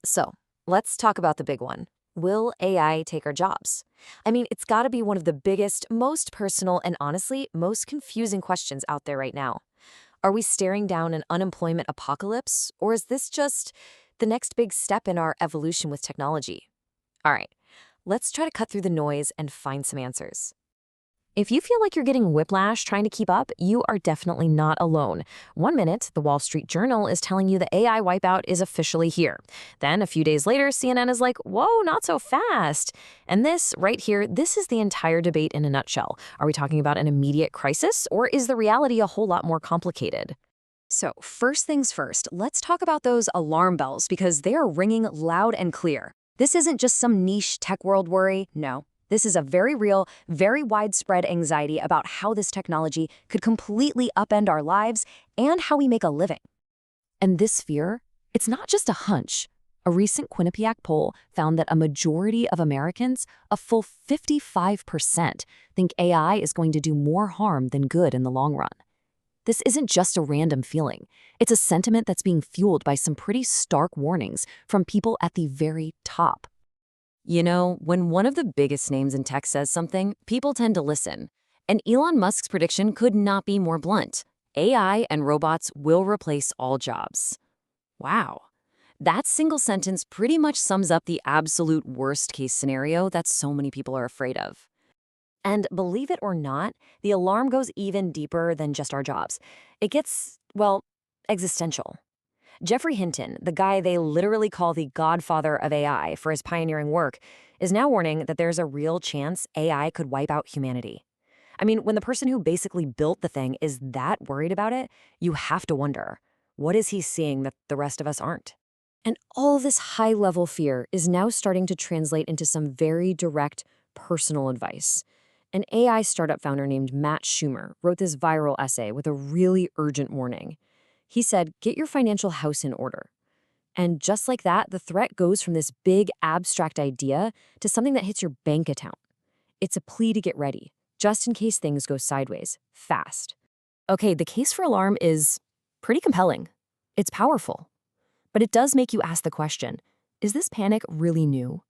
So, let's talk about the big one. Will AI take our jobs? I mean, it's got to be one of the biggest, most personal, and honestly, most confusing questions out there right now. Are we staring down an unemployment apocalypse, or is this just the next big step in our evolution with technology? All right, let's try to cut through the noise and find some answers. If you feel like you're getting whiplash trying to keep up, you are definitely not alone. One minute, the Wall Street Journal is telling you the AI wipeout is officially here. Then, a few days later, CNN is like, whoa, not so fast. And this, right here, this is the entire debate in a nutshell. Are we talking about an immediate crisis, or is the reality a whole lot more complicated? So, first things first, let's talk about those alarm bells because they are ringing loud and clear. This isn't just some niche tech world worry, no. This is a very real, very widespread anxiety about how this technology could completely upend our lives and how we make a living. And this fear, it's not just a hunch. A recent Quinnipiac poll found that a majority of Americans, a full 55%, think AI is going to do more harm than good in the long run. This isn't just a random feeling. It's a sentiment that's being fueled by some pretty stark warnings from people at the very top. You know, when one of the biggest names in tech says something, people tend to listen. And Elon Musk's prediction could not be more blunt. AI and robots will replace all jobs. Wow. That single sentence pretty much sums up the absolute worst-case scenario that so many people are afraid of. And believe it or not, the alarm goes even deeper than just our jobs. It gets, well, existential. Geoffrey Hinton, the guy they literally call the godfather of AI for his pioneering work, is now warning that there's a real chance AI could wipe out humanity. I mean, when the person who basically built the thing is that worried about it, you have to wonder, what is he seeing that the rest of us aren't? And all this high-level fear is now starting to translate into some very direct, personal advice. An AI startup founder named Matt Schumer wrote this viral essay with a really urgent warning. He said, get your financial house in order. And just like that, the threat goes from this big abstract idea to something that hits your bank account. It's a plea to get ready, just in case things go sideways, fast. Okay, the case for alarm is pretty compelling. It's powerful. But it does make you ask the question, is this panic really new?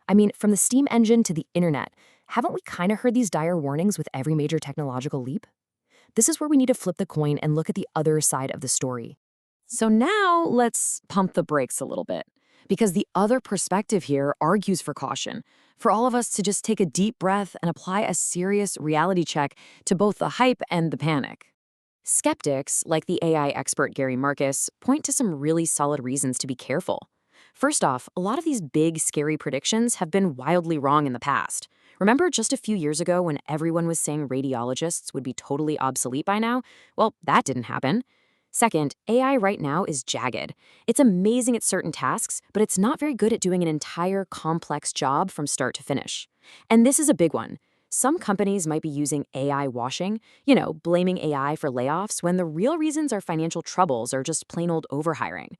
I mean, from the steam engine to the internet, haven't we kind of heard these dire warnings with every major technological leap? This is where we need to flip the coin and look at the other side of the story. So now let's pump the brakes a little bit, because the other perspective here argues for caution, for all of us to just take a deep breath and apply a serious reality check to both the hype and the panic. Skeptics, like the AI expert Gary Marcus, point to some really solid reasons to be careful. First off, a lot of these big, scary predictions have been wildly wrong in the past. Remember just a few years ago when everyone was saying radiologists would be totally obsolete by now? Well, that didn't happen. Second, AI right now is jagged. It's amazing at certain tasks, but it's not very good at doing an entire complex job from start to finish. And this is a big one. Some companies might be using AI washing, blaming AI for layoffs when the real reasons are financial troubles or just plain old overhiring.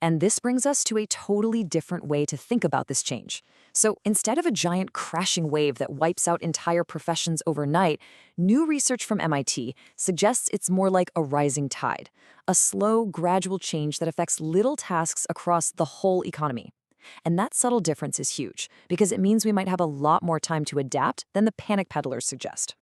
And this brings us to a totally different way to think about this change. So instead of a giant crashing wave that wipes out entire professions overnight, new research from MIT suggests it's more like a rising tide, a slow, gradual change that affects little tasks across the whole economy. And that subtle difference is huge, because it means we might have a lot more time to adapt than the panic peddlers suggest.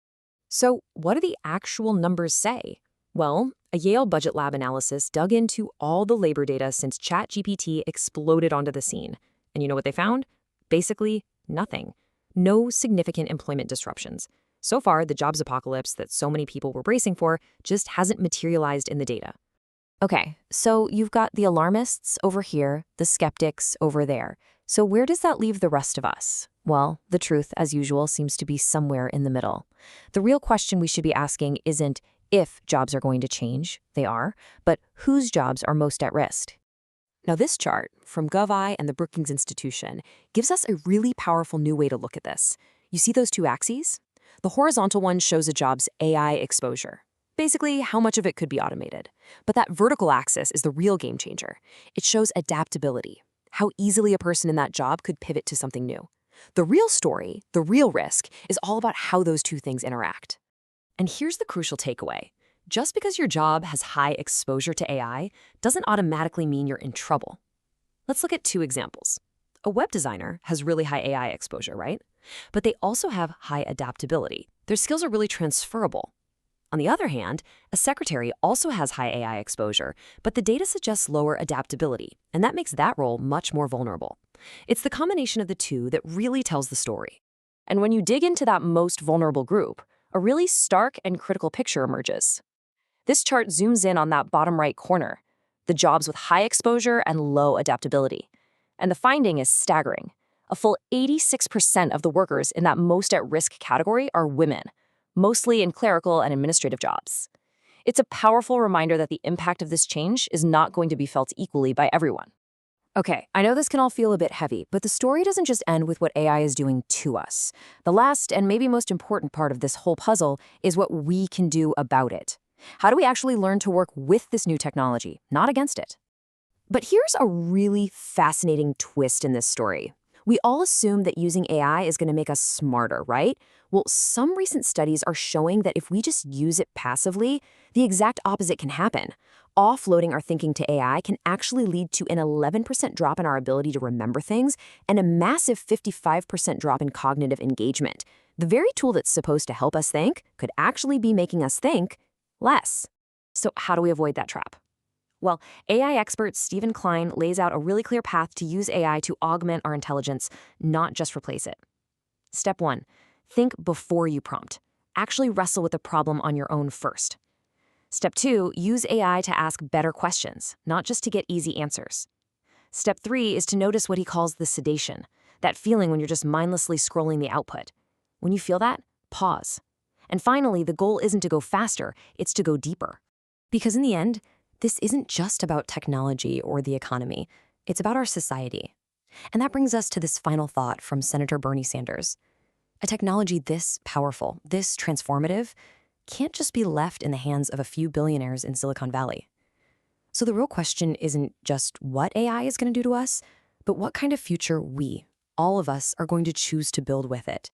So what do the actual numbers say? Well, a Yale Budget Lab analysis dug into all the labor data since ChatGPT exploded onto the scene. And you know what they found? Basically, nothing. No significant employment disruptions. So far, the jobs apocalypse that so many people were bracing for just hasn't materialized in the data. Okay, so you've got the alarmists over here, the skeptics over there. So where does that leave the rest of us? Well, the truth, as usual, seems to be somewhere in the middle. The real question we should be asking isn't if jobs are going to change, they are, but whose jobs are most at risk. Now this chart from GovEye and the Brookings Institution gives us a really powerful new way to look at this. You see those two axes? The horizontal one shows a job's AI exposure. Basically, how much of it could be automated. But that vertical axis is the real game changer. It shows adaptability, how easily a person in that job could pivot to something new. The real story, the real risk, is all about how those two things interact. And here's the crucial takeaway. Just because your job has high exposure to AI doesn't automatically mean you're in trouble. Let's look at two examples. A web designer has really high AI exposure, right? But they also have high adaptability. Their skills are really transferable. On the other hand, a secretary also has high AI exposure, but the data suggests lower adaptability, and that makes that role much more vulnerable. It's the combination of the two that really tells the story. And when you dig into that most vulnerable group, a really stark and critical picture emerges. This chart zooms in on that bottom right corner, the jobs with high exposure and low adaptability. And the finding is staggering. A full 86% of the workers in that most at-risk category are women, mostly in clerical and administrative jobs. It's a powerful reminder that the impact of this change is not going to be felt equally by everyone. Okay, I know this can all feel a bit heavy, but the story doesn't just end with what AI is doing to us. The last and maybe most important part of this whole puzzle is what we can do about it. How do we actually learn to work with this new technology, not against it? But here's a really fascinating twist in this story. We all assume that using AI is going to make us smarter, right? Well, some recent studies are showing that if we just use it passively, the exact opposite can happen. Offloading our thinking to AI can actually lead to an 11% drop in our ability to remember things and a massive 55% drop in cognitive engagement. The very tool that's supposed to help us think could actually be making us think less. So how do we avoid that trap? Well, AI expert Stephen Klein lays out a really clear path to use AI to augment our intelligence, not just replace it. Step 1. Think before you prompt. Actually wrestle with the problem on your own first. Step 2. Use AI to ask better questions, not just to get easy answers. Step 3 is to notice what he calls the sedation, that feeling when you're just mindlessly scrolling the output. When you feel that, pause. And finally, the goal isn't to go faster, it's to go deeper. Because in the end, this isn't just about technology or the economy. It's about our society. And that brings us to this final thought from Senator Bernie Sanders. A technology this powerful, this transformative, can't just be left in the hands of a few billionaires in Silicon Valley. So the real question isn't just what AI is going to do to us, but what kind of future we, all of us, are going to choose to build with it.